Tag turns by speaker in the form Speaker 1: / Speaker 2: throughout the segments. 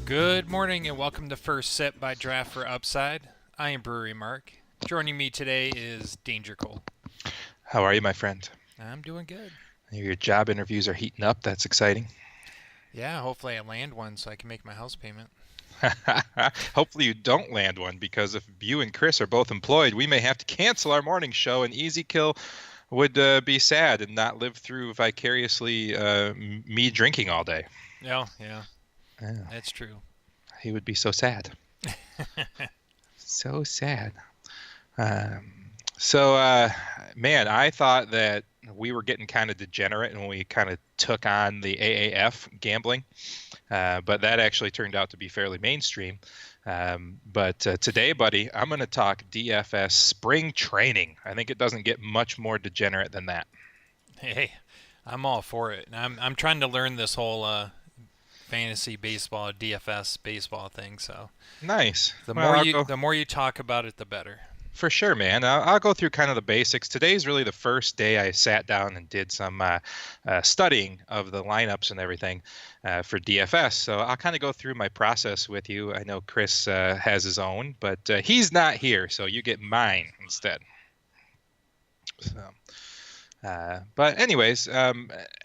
Speaker 1: Good morning and welcome to First Sip by Draft for Upside. I am Brewery Mark. Joining me today is Danger Cole.
Speaker 2: How are you, my friend?
Speaker 1: I'm doing good.
Speaker 2: Your job interviews are heating up. That's exciting.
Speaker 1: Yeah, hopefully I land one so I can make my house payment.
Speaker 2: Hopefully you don't land one because if you and Chris are both employed, we may have to cancel our morning show, and Easy Kill would be sad and not live through vicariously me drinking all day.
Speaker 1: Yeah,
Speaker 2: Yeah,
Speaker 1: that's true.
Speaker 2: he would be so sad. So sad. So, man, I thought that we were getting kind of degenerate when we kind of took on the AAF gambling, but that actually turned out to be fairly mainstream. But today, buddy, I'm going to talk DFS spring training. I think it doesn't get much more degenerate than that.
Speaker 1: Hey, I'm all for it. I'm trying to learn this whole fantasy baseball, DFS baseball thing. So
Speaker 2: Nice.
Speaker 1: the
Speaker 2: Well,
Speaker 1: more
Speaker 2: I'll
Speaker 1: you
Speaker 2: go
Speaker 1: the more you talk about it, the better.
Speaker 2: for sure, man. I'll go through kind of the basics. Today's really the first day I sat down and did some studying of the lineups and everything for DFS. So I'll kind of go through my process with you. I know Chris has his own, but he's not here, so you get mine instead. So, but anyways,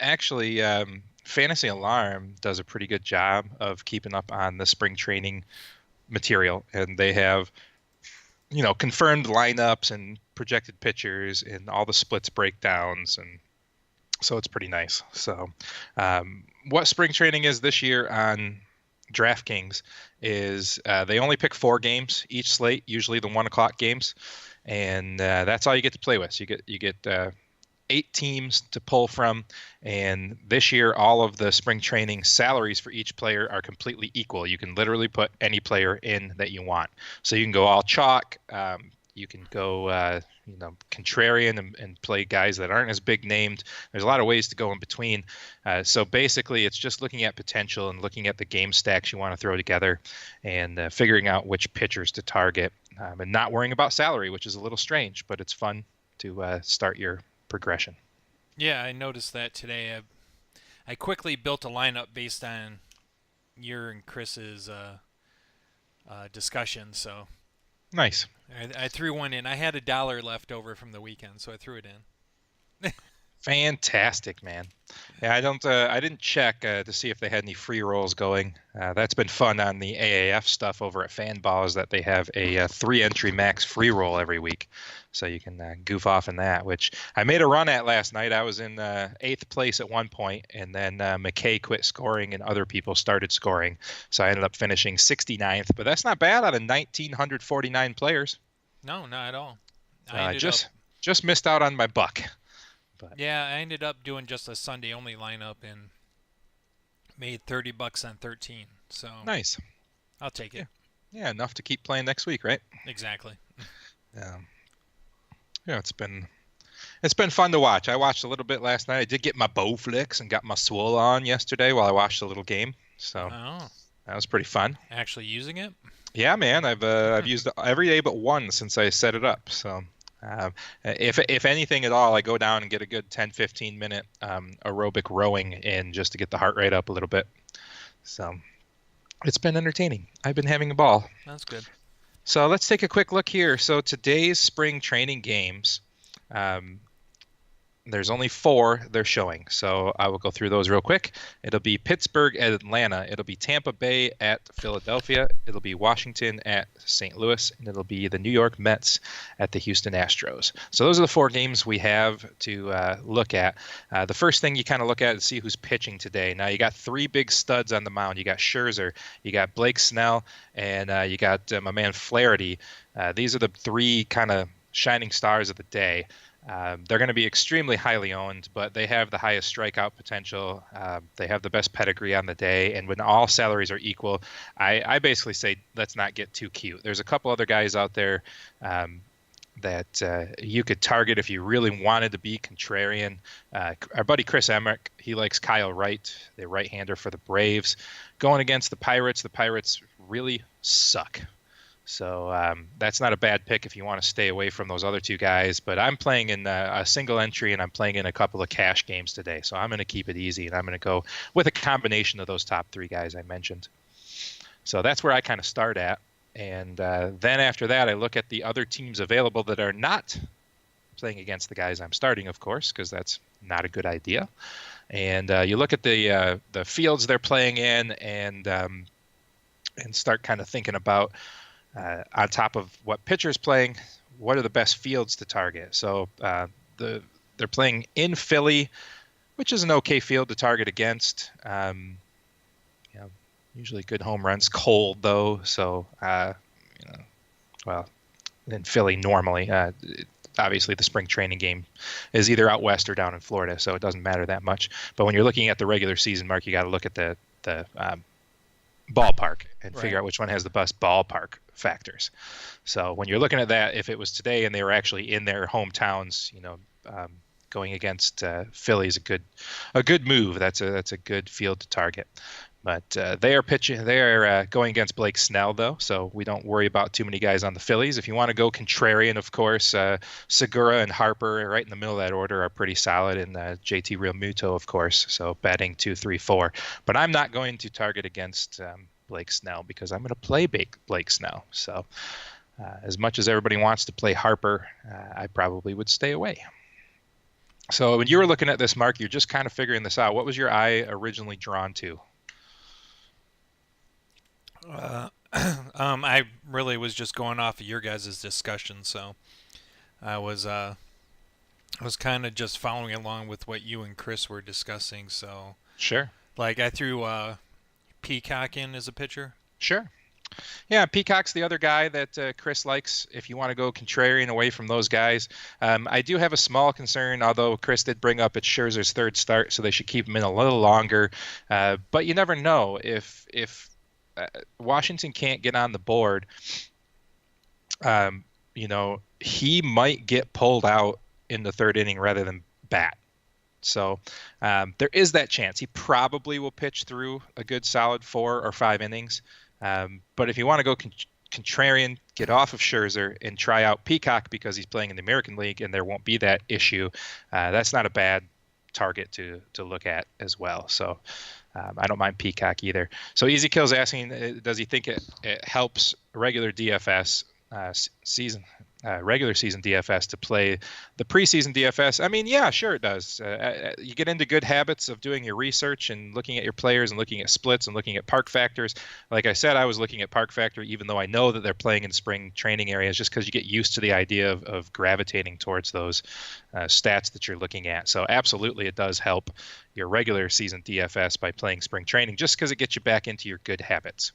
Speaker 2: actually, Fantasy Alarm does a pretty good job of keeping up on the spring training material, and they have confirmed lineups and projected pitchers and all the splits breakdowns, and so it's pretty nice. So, what spring training is this year on DraftKings is they only pick 4 games each slate, usually the 1 o'clock games, and that's all you get to play with. So you get 8 teams to pull from, and this year all of the spring training salaries for each player are completely equal. You can literally put any player in that you want, so you can go all chalk. You can go contrarian and play guys that aren't as big named. There's a lot of ways to go in between. So basically it's just looking at potential and looking at the game stacks you want to throw together, and figuring out which pitchers to target, and not worrying about salary, which is a little strange, but it's fun to start your progression.
Speaker 1: Yeah, I noticed that today. I quickly built a lineup based on your and Chris's discussion. So
Speaker 2: Nice.
Speaker 1: I threw one in. I had $1 left over from the weekend, so I threw it in.
Speaker 2: Fantastic, man. Yeah, I didn't check to see if they had any free rolls going. That's been fun on the AAF stuff over at Fanball, is that they have a 3-entry max free roll every week, so you can goof off in that. Which I made a run at last night. I was in 8th place at one point, and then McKay quit scoring and other people started scoring, so I ended up finishing 69th. But that's not bad out of 1,949 players.
Speaker 1: No, not at all.
Speaker 2: Just missed out on my buck. But
Speaker 1: Yeah, I ended up doing just a Sunday only lineup and made $30 on 13. So
Speaker 2: nice.
Speaker 1: I'll take
Speaker 2: Yeah,
Speaker 1: it.
Speaker 2: yeah, enough to keep playing next week, right?
Speaker 1: Exactly.
Speaker 2: Um, yeah, it's been fun to watch. I watched a little bit last night. I did get my bow flicks and got my swole on yesterday while I watched a little game. So
Speaker 1: Oh,
Speaker 2: that was pretty fun.
Speaker 1: actually using it?
Speaker 2: Yeah, man, I've used it every day but one since I set it up. So if anything at all, I go down and get a good 10-15 minute aerobic rowing in just to get the heart rate up a little bit. So it's been entertaining. I've been having a ball.
Speaker 1: That's good.
Speaker 2: So let's take a quick look here. So today's spring training games, um, there's only 4 they're showing. So I will go through those real quick. It'll be Pittsburgh at Atlanta. It'll be Tampa Bay at Philadelphia. It'll be Washington at St. Louis. And it'll be the New York Mets at the Houston Astros. So those are the 4 games we have to look at. The first thing you kind of look at is see who's pitching today. Now you got 3 big studs on the mound. You got Scherzer, you got Blake Snell, and you got my man Flaherty. These are the 3 kind of shining stars of the day. They're going to be extremely highly owned, but they have the highest strikeout potential. They have the best pedigree on the day, and when all salaries are equal, I basically say let's not get too cute. There's a couple other guys out there that you could target if you really wanted to be contrarian. Our buddy Chris Emmerich, he likes Kyle Wright, the right-hander for the Braves. Going against the Pirates really suck. So that's not a bad pick if you want to stay away from those other 2 guys. But I'm playing in a single entry, and I'm playing in a couple of cash games today. So I'm going to keep it easy, and I'm going to go with a combination of those top 3 guys I mentioned. So that's where I kind of start at. And then after that, I look at the other teams available that are not playing against the guys I'm starting, of course, because that's not a good idea. And you look at the fields they're playing in, and start kind of thinking about on top of what pitcher's playing, what are the best fields to target. So they're playing in Philly, which is an okay field to target against. You know, usually good home runs. Cold though, so well, in Philly normally. Obviously, the spring training game is either out west or down in Florida, so it doesn't matter that much. But when you're looking at the regular season, Mark, you got to look at the ballpark and figure out which one has the best ballpark factors. So when you're looking at that, if it was today and they were actually in their hometowns, going against Philly is a good move. That's a good field to target. But they are pitching. They are going against Blake Snell, though, so we don't worry about too many guys on the Phillies. If you want to go contrarian, of course, Segura and Harper, right in the middle of that order, are pretty solid, and JT Realmuto, of course, so batting 2, 3, 4. But I'm not going to target against Blake Snell because I'm going to play Blake Snell. So as much as everybody wants to play Harper, I probably would stay away. So when you were looking at this, Mark, you're just kind of figuring this out. What was your eye originally drawn to?
Speaker 1: I really was just going off of your guys' discussion, so I was kind of just following along with what you and Chris were discussing. So
Speaker 2: Sure.
Speaker 1: like I threw Peacock in as a pitcher.
Speaker 2: Sure. Yeah, Peacock's the other guy that Chris likes if you want to go contrarian away from those guys. I do have a small concern, although Chris did bring up it's Scherzer's third start, so they should keep him in a little longer. But you never know if Washington can't get on the board. He might get pulled out in the third inning rather than bat. So there is that chance. He probably will pitch through a good solid 4 or 5 innings. But if you want to go contrarian, get off of Scherzer and try out Peacock because he's playing in the American League and there won't be that issue. That's not a bad target to look at as well. So I don't mind Peacock either. So Easy Kill's asking, does he think it helps regular DFS regular season DFS to play the preseason DFS? I mean, yeah, sure it does. You get into good habits of doing your research and looking at your players and looking at splits and looking at park factors. Like I said, I was looking at park factor, even though I know that they're playing in spring training areas, just because you get used to the idea of gravitating towards those stats that you're looking at. So absolutely, it does help your regular season DFS by playing spring training, just because it gets you back into your good habits.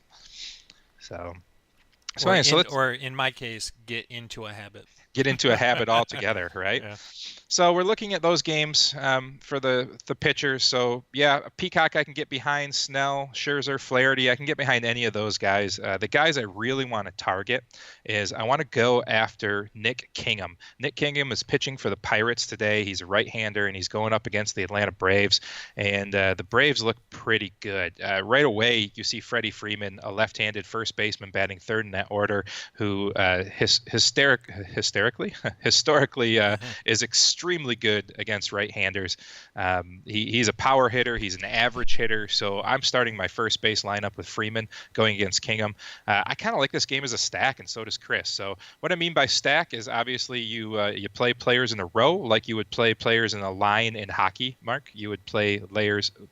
Speaker 1: Or in my case, get into a habit.
Speaker 2: Get into a habit altogether, right?
Speaker 1: Yeah.
Speaker 2: So we're looking at those games for the pitchers. So yeah, Peacock I can get behind, Snell, Scherzer, Flaherty. I can get behind any of those guys. The guys I really want to target is I want to go after Nick Kingham. Nick Kingham is pitching for the Pirates today. He's a right-hander and he's going up against the Atlanta Braves. And the Braves look pretty good. Right away, you see Freddie Freeman, a left-handed first baseman batting third in that order, who historically is extremely good against right-handers. He's a power hitter. He's an average hitter. So I'm starting my first base lineup with Freeman going against Kingham. I kind of like this game as a stack, and so does Chris. So what I mean by stack is obviously you play players in a row like you would play players in a line in hockey, Mark. You would play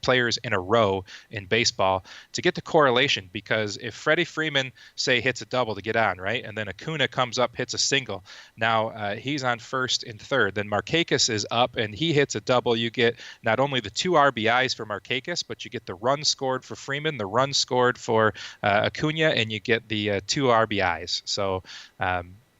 Speaker 2: players in a row in baseball to get the correlation, because if Freddie Freeman, say, hits a double to get on, right, and then Acuna comes up, hits a single, now he's on first and third, then Markakis is up and he hits a double, you get not only the 2 RBIs for Markakis, but you get the run scored for Freeman, the run scored for Acuna, and you get the 2 RBIs. So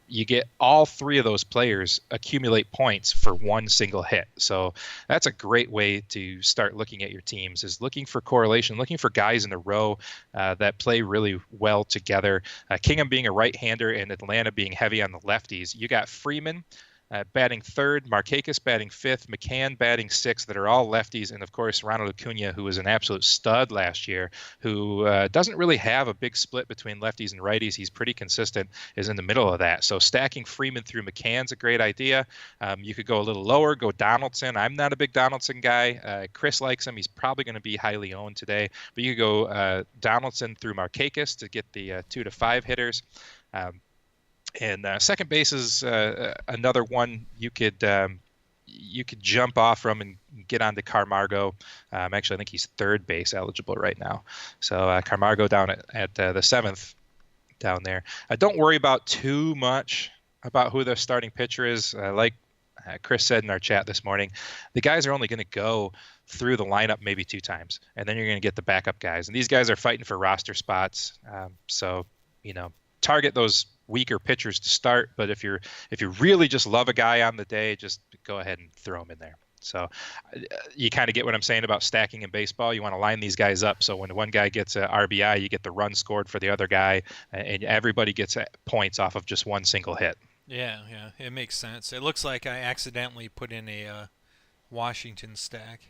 Speaker 2: you get all 3 of those players accumulate points for one single hit. So that's a great way to start looking at your teams, is looking for correlation, looking for guys in a row that play really well together. Kingham being a right-hander and Atlanta being heavy on the lefties. You got Freeman Batting third, Markakis batting fifth, McCann batting sixth, that are all lefties. And of course, Ronald Acuna, who was an absolute stud last year, who doesn't really have a big split between lefties and righties. He's pretty consistent, is in the middle of that. So stacking Freeman through McCann's a great idea. You could go a little lower, go Donaldson. I'm not a big Donaldson guy. Chris likes him. He's probably going to be highly owned today. But you could go Donaldson through Markakis to get the 2 to 5 hitters. And second base is another one you could jump off from and get onto Camargo. Actually, I think he's third base eligible right now. So Camargo down at the seventh down there. Don't worry about too much about who the starting pitcher is. Like Chris said in our chat this morning, the guys are only going to go through the lineup maybe 2 times, and then you're going to get the backup guys. And these guys are fighting for roster spots. So, target those weaker pitchers to start, but if you really just love a guy on the day, just go ahead and throw him in there. So you kind of get what I'm saying about stacking in baseball. You want to line these guys up so when one guy gets a RBI, you get the run scored for the other guy, and everybody gets points off of just one single hit.
Speaker 1: Yeah, it makes sense. It looks like I accidentally put in a Washington stack,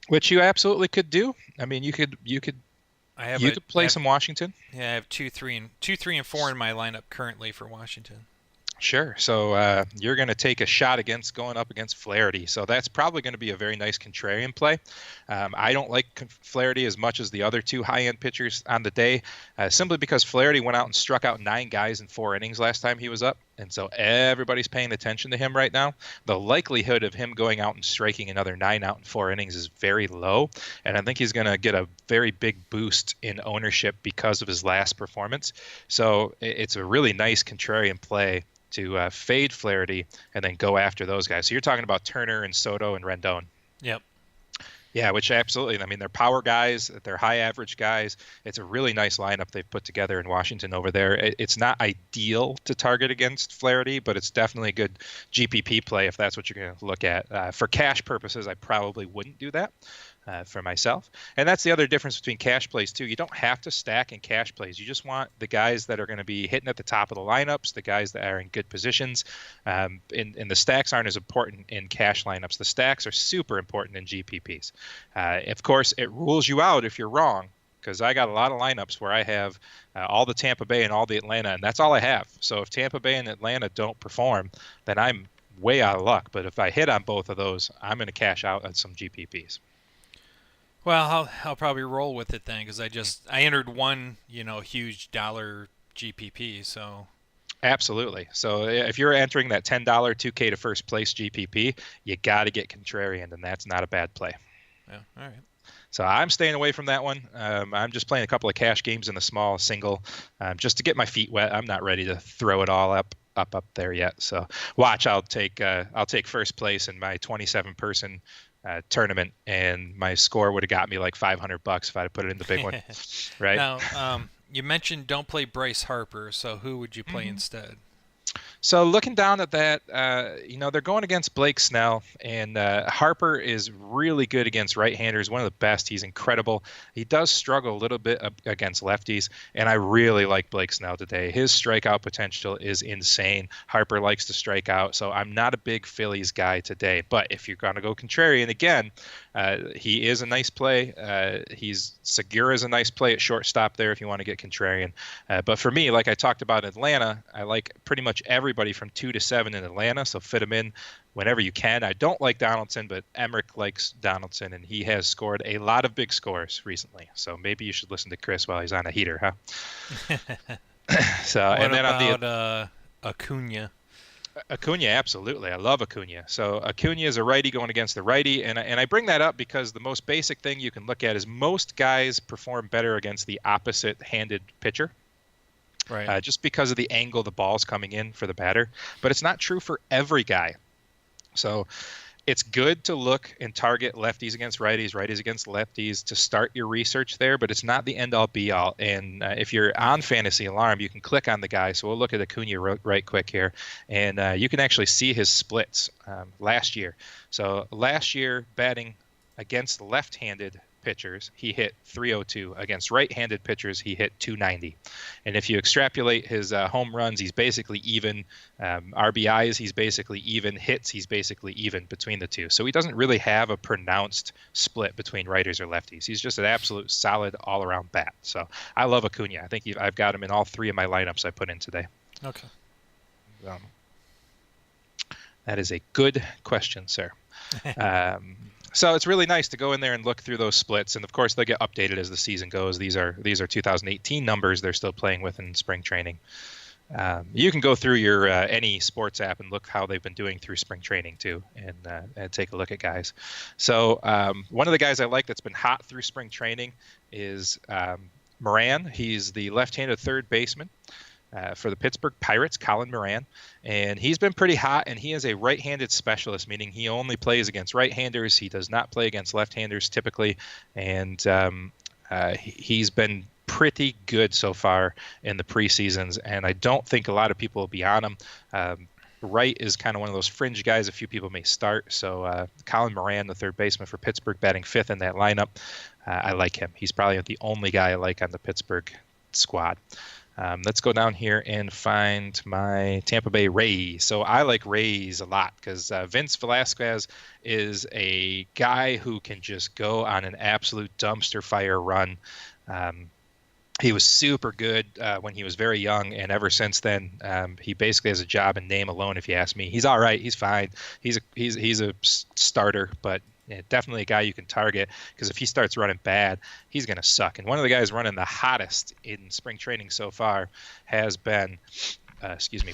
Speaker 2: which you absolutely could do. I mean, you could could play some Washington.
Speaker 1: Yeah, I have 2, 3, and 4 in my lineup currently for Washington.
Speaker 2: Sure. So you're going to take a shot going up against Flaherty. So that's probably going to be a very nice contrarian play. I don't like Flaherty as much as the other 2 high-end pitchers on the day, simply because Flaherty went out and struck out 9 guys in 4 innings last time he was up. And so everybody's paying attention to him right now. The likelihood of him going out and striking another 9 out in 4 innings is very low. And I think he's going to get a very big boost in ownership because of his last performance. So it's a really nice contrarian play to fade Flaherty and then go after those guys. So you're talking about Turner and Soto and Rendon.
Speaker 1: Yep.
Speaker 2: Yeah, which absolutely. I mean, they're power guys. They're high average guys. It's a really nice lineup they've put together in Washington over there. It's not ideal to target against Flaherty, but it's definitely a good GPP play if that's what you're going to look at. For cash purposes, I probably wouldn't do that. For myself. And that's the other difference between cash plays too. You don't have to stack in cash plays. You just want the guys that are going to be hitting at the top of the lineups, the guys that are in good positions. And the stacks aren't as important in cash lineups. The stacks are super important in GPPs. Of course, it rules you out if you're wrong, because I got a lot of lineups where I have all the Tampa Bay and all the Atlanta, and that's all I have. So if Tampa Bay and Atlanta don't perform, then I'm way out of luck. But if I hit on both of those, I'm going to cash out on some GPPs.
Speaker 1: Well, I'll probably roll with it then, because I entered one huge dollar GPP. So
Speaker 2: absolutely. So if you're entering that $10 2K to first place GPP, you got to get contrarian, and that's not a bad play.
Speaker 1: Yeah. All right.
Speaker 2: So I'm staying away from that one. I'm just playing a couple of cash games in the small single, just to get my feet wet. I'm not ready to throw it all up there yet. So watch, I'll take first place in my 27-person tournament, and my score would have got me like $500 if I'd put it in the big one. Right
Speaker 1: now, you mentioned don't play Bryce Harper, so who would you play instead?
Speaker 2: So looking down at that, they're going against Blake Snell, and Harper is really good against right-handers, one of the best. He's incredible. He does struggle a little bit against lefties, and I really like Blake Snell today. His strikeout potential is insane. Harper likes to strike out, so I'm not a big Phillies guy today. But if you're going to go contrarian again, he is a nice play. Segura is a nice play at shortstop there if you want to get contrarian. But for me, like I talked about in Atlanta, I like pretty much everybody from 2 to 7 in Atlanta, so fit him in whenever you can. I don't like Donaldson, but Emmerich likes Donaldson, and he has scored a lot of big scores recently. So maybe you should listen to Chris while he's on a heater, huh? So
Speaker 1: what
Speaker 2: and then
Speaker 1: about
Speaker 2: on
Speaker 1: the Acuna?
Speaker 2: Acuna, absolutely. I love Acuna. So Acuna is a righty going against the righty, and I bring that up because the most basic thing you can look at is most guys perform better against the opposite-handed pitcher.
Speaker 1: Right.
Speaker 2: Just because of the angle the ball's coming in for the batter. But it's not true for every guy. So it's good to look and target lefties against righties, righties against lefties to start your research there, but it's not the end-all be-all. And if you're on Fantasy Alarm, you can click on the guy. So we'll look at Acuna right quick here, and you can actually see his splits last year. So last year, batting against left-handed pitchers, he hit 302. Against right-handed pitchers, he hit 290. And if you extrapolate his home runs, he's basically even. RBIs, he's basically even. Hits, he's basically even between the two. So he doesn't really have a pronounced split between righters or lefties. He's just an absolute solid all-around bat. So I love Acuna. I think I've got him in all three of my lineups I put in today.
Speaker 1: Okay.
Speaker 2: Um, that is a good question, sir. So it's really nice to go in there and look through those splits, and of course they get updated as the season goes. These are 2018 numbers they're still playing with in spring training. You can go through your any sports app and look how they've been doing through spring training too, and take a look at guys. So one of the guys I like that's been hot through spring training is Moran. He's the left-handed third baseman for the Pittsburgh Pirates, Colin Moran, and he's been pretty hot, and he is a right-handed specialist, meaning he only plays against right-handers. He does not play against left-handers typically, and he's been pretty good so far in the preseasons, and I don't think a lot of people will be on him. Wright is kind of one of those fringe guys a few people may start, so Colin Moran, the third baseman for Pittsburgh, batting fifth in that lineup. I like him. He's probably the only guy I like on the Pittsburgh squad. Let's go down here and find my Tampa Bay Rays. So I like Rays a lot because Vince Velasquez is a guy who can just go on an absolute dumpster fire run. He was super good when he was very young, and ever since then, he basically has a job in name alone. If you ask me, he's all right. He's fine. He's a starter, but yeah, definitely a guy you can target because if he starts running bad, he's going to suck. And one of the guys running the hottest in spring training so far has been,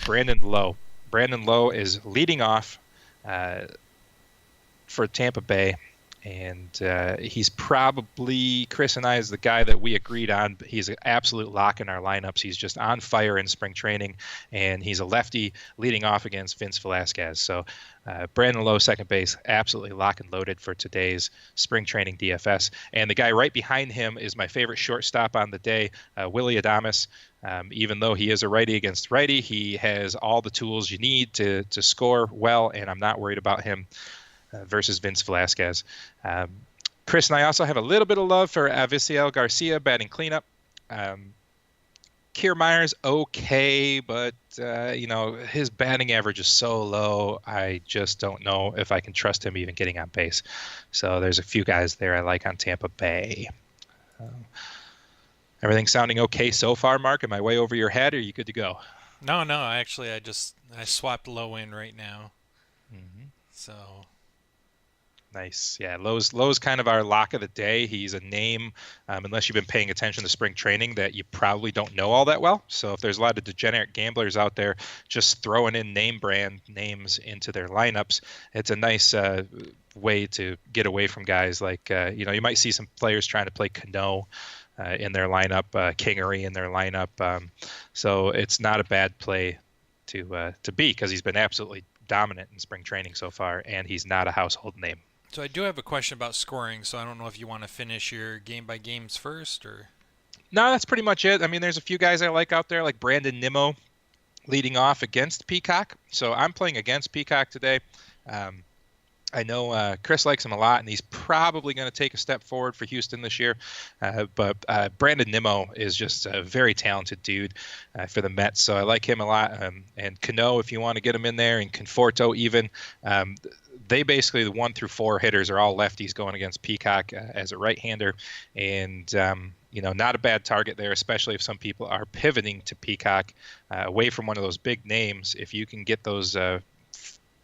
Speaker 2: Brandon Lowe. Brandon Lowe is leading off for Tampa Bay. And he's probably, Chris and I, is the guy that we agreed on. He's an absolute lock in our lineups. He's just on fire in spring training, and he's a lefty leading off against Vince Velasquez. So Brandon Lowe, second base, absolutely lock and loaded for today's spring training DFS. And the guy right behind him is my favorite shortstop on the day, Willie Adames. Even though he is a righty against righty, he has all the tools you need to score well, and I'm not worried about him versus Vince Velasquez. Chris and I also have a little bit of love for Avisail Garcia batting cleanup. Kiermaier's okay, but his batting average is so low. I just don't know if I can trust him even getting on base. So there's a few guys there I like on Tampa Bay. Everything sounding okay so far, Mark? Am I way over your head, or are you good to go?
Speaker 1: No, I swapped Low in right now.
Speaker 2: Mm-hmm.
Speaker 1: So
Speaker 2: nice. Yeah, Lowe's kind of our lock of the day. He's a name, unless you've been paying attention to spring training, that you probably don't know all that well. So if there's a lot of degenerate gamblers out there just throwing in name brand names into their lineups, it's a nice way to get away from guys like, you might see some players trying to play Cano in their lineup, Kingery in their lineup. So it's not a bad play to be because he's been absolutely dominant in spring training so far, and he's not a household name.
Speaker 1: So I do have a question about scoring, so I don't know if you want to finish your game-by-games first, or...
Speaker 2: No, that's pretty much it. I mean, there's a few guys I like out there, like Brandon Nimmo leading off against Peacock. So I'm playing against Peacock today. I know Chris likes him a lot, and he's probably going to take a step forward for Houston this year. But Brandon Nimmo is just a very talented dude for the Mets, so I like him a lot. And Cano, if you want to get him in there, and Conforto even. They basically, the 1 through 4 hitters are all lefties going against Peacock as a right-hander. And, not a bad target there, especially if some people are pivoting to Peacock away from one of those big names. If you can get those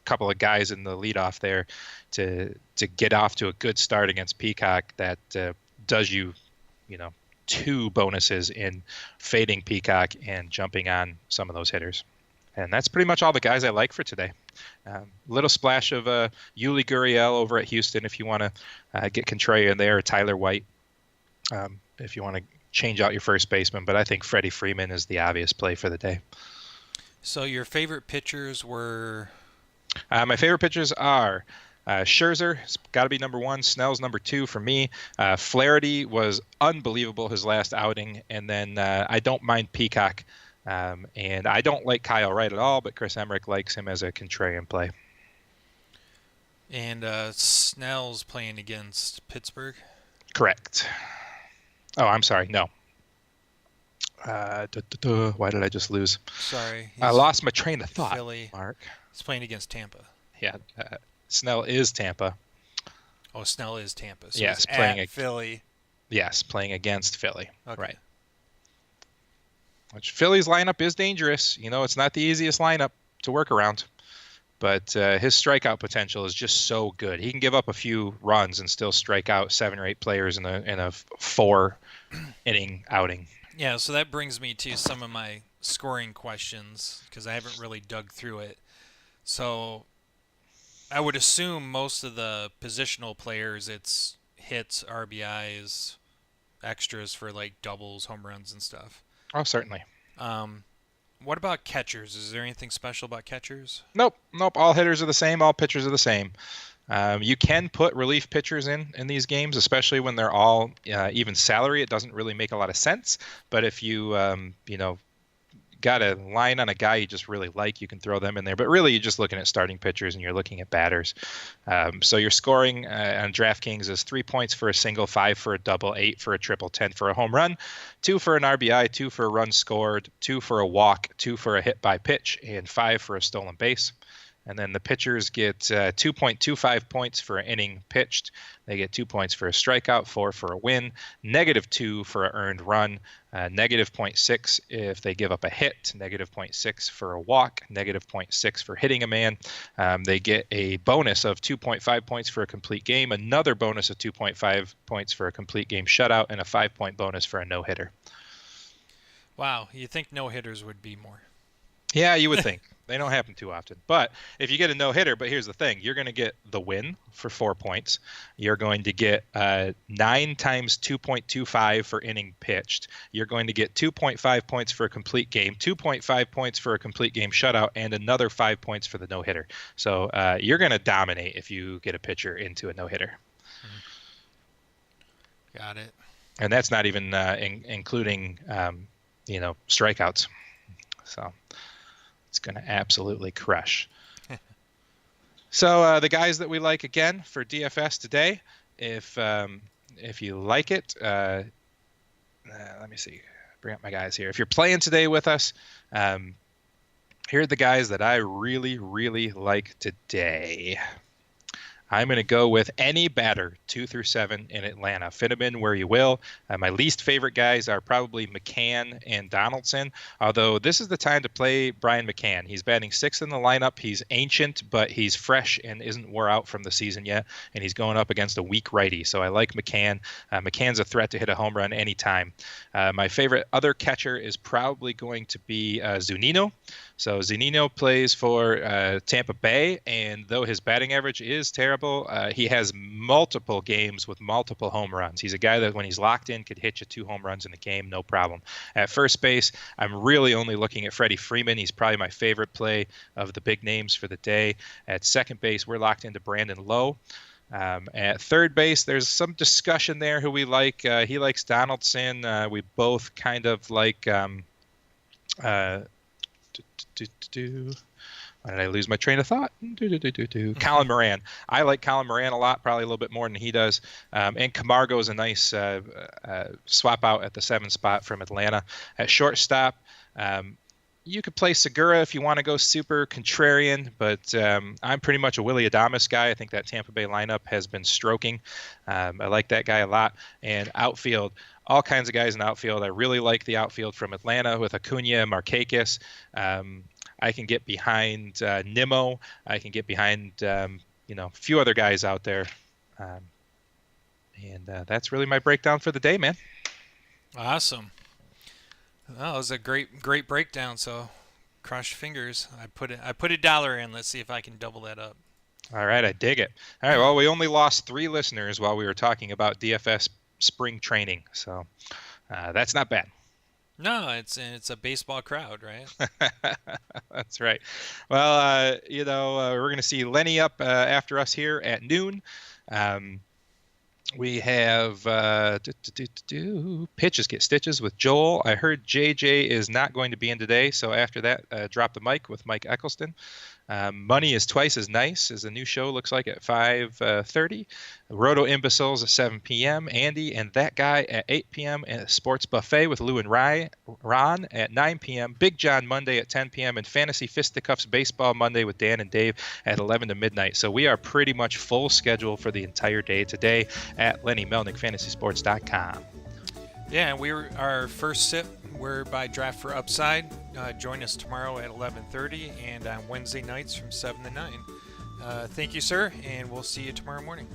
Speaker 2: couple of guys in the leadoff there to get off to a good start against Peacock, that does you, 2 bonuses in fading Peacock and jumping on some of those hitters. And that's pretty much all the guys I like for today. Little splash of Yuli Gurriel over at Houston if you want to get Contreras in there, or Tyler White if you want to change out your first baseman. But I think Freddie Freeman is the obvious play for the day.
Speaker 1: So your favorite pitchers were?
Speaker 2: My favorite pitchers are Scherzer, it's got to be number 1. Snell's number 2 for me. Flaherty was unbelievable his last outing. And then I don't mind Peacock. And I don't like Kyle Wright at all, but Chris Emmerich likes him as a contrarian play.
Speaker 1: And Snell's playing against Pittsburgh?
Speaker 2: Correct. Oh, I'm sorry. No. Why did I just lose?
Speaker 1: Sorry,
Speaker 2: I
Speaker 1: he's
Speaker 2: lost my train of thought,
Speaker 1: Philly.
Speaker 2: Mark.
Speaker 1: He's playing against Tampa.
Speaker 2: Yeah. Snell is Tampa.
Speaker 1: Oh, Snell is Tampa, so he's
Speaker 2: Yes,
Speaker 1: at Philly.
Speaker 2: yes, playing against Philly.
Speaker 1: Okay.
Speaker 2: Right. Which Philly's lineup is dangerous. It's not the easiest lineup to work around, but his strikeout potential is just so good. He can give up a few runs and still strike out 7 or 8 players in a 4 inning outing.
Speaker 1: Yeah, so that brings me to some of my scoring questions because I haven't really dug through it. So I would assume most of the positional players, it's hits, RBIs, extras for like doubles, home runs, and stuff.
Speaker 2: Oh, certainly.
Speaker 1: Um, what about catchers? Is there anything special about catchers?
Speaker 2: Nope, nope. All hitters are the same. All pitchers are the same. You can put relief pitchers in these games, especially when they're all even salary. It doesn't really make a lot of sense. But if you got a line on a guy you just really like, you can throw them in there. But really, you're just looking at starting pitchers and you're looking at batters. So your scoring on DraftKings is 3 points for a single, 5 for a double, 8 for a triple, 10 for a home run, 2 for an RBI, 2 for a run scored, 2 for a walk, 2 for a hit by pitch, and 5 for a stolen base. And then the pitchers get 2.25 points for an inning pitched. They get 2 points for a strikeout, 4 for a win, -2 for an earned run, -0.6 if they give up a hit, -0.6 for a walk, -0.6 for hitting a man. They get a bonus of 2.5 points for a complete game, another bonus of 2.5 points for a complete game shutout, and a 5-point bonus for a no-hitter.
Speaker 1: Wow, you think no hitters would be more?
Speaker 2: Yeah, you would think. They don't happen too often. But if you get a no-hitter, but here's the thing, you're going to get the win for 4 points. You're going to get 9 times 2.25 for inning pitched. You're going to get 2.5 points for a complete game, 2.5 points for a complete game shutout, and another 5 points for the no-hitter. So you're going to dominate if you get a pitcher into a no-hitter.
Speaker 1: Got it.
Speaker 2: And that's not even including, strikeouts. So it's going to absolutely crush. So the guys that we like again for DFS today, if you like it, let me see, bring up my guys here. If you're playing today with us, here are the guys that I really, really like today. I'm going to go with any batter 2 through 7 in Atlanta. Fit them in where you will. My least favorite guys are probably McCann and Donaldson, although this is the time to play Brian McCann. He's batting 6th in the lineup. He's ancient, but he's fresh and isn't wore out from the season yet, and he's going up against a weak righty. So I like McCann. McCann's a threat to hit a home run anytime. My favorite other catcher is probably going to be Zunino. So Zunino plays for Tampa Bay, and though his batting average is terrible, he has multiple games with multiple home runs. He's a guy that when he's locked in could hit you 2 home runs in the game, no problem. At first base, I'm really only looking at Freddie Freeman. He's probably my favorite play of the big names for the day. At second base, we're locked into Brandon Lowe. At third base, there's some discussion there who we like. He likes Donaldson. We both kind of like why did I lose my train of thought? Colin Moran. I like Colin Moran a lot, probably a little bit more than he does. And Camargo is a nice swap out at the 7 spot from Atlanta. At shortstop, you could play Segura if you want to go super contrarian, but I'm pretty much a Willy Adames guy. I think that Tampa Bay lineup has been stroking. I like that guy a lot. And outfield, all kinds of guys in outfield. I really like the outfield from Atlanta with Acuna, Markakis. I can get behind Nimmo. I can get behind a few other guys out there. And that's really my breakdown for the day, man.
Speaker 1: Awesome. Well, it was a great breakdown. So, cross your fingers. I put $1 in. Let's see if I can double that up.
Speaker 2: All right, I dig it. All right, well, we only lost 3 listeners while we were talking about DFS spring training, so that's not bad.
Speaker 1: No, it's a baseball crowd, right?
Speaker 2: That's right. Well, we're going to see Lenny up after us here at noon. We have Pitches Get Stitches with Joel. I heard JJ is not going to be in today, so after that, drop the mic with Mike Eccleston. Money is Twice as Nice is a new show, looks like at 5:30. Roto Imbeciles at 7 p.m. Andy and That Guy at 8 p.m. And a Sports Buffet with Lou and Ron at 9 p.m. Big John Monday at 10 p.m. And Fantasy Fisticuffs Baseball Monday with Dan and Dave at 11 to midnight. So we are pretty much full schedule for the entire day today at LennyMelnickFantasySports.com.
Speaker 1: Yeah, our first sip. We're by Draft for Upside. Join us tomorrow at 11:30 and on Wednesday nights from 7 to 9. Thank you, sir, and we'll see you tomorrow morning.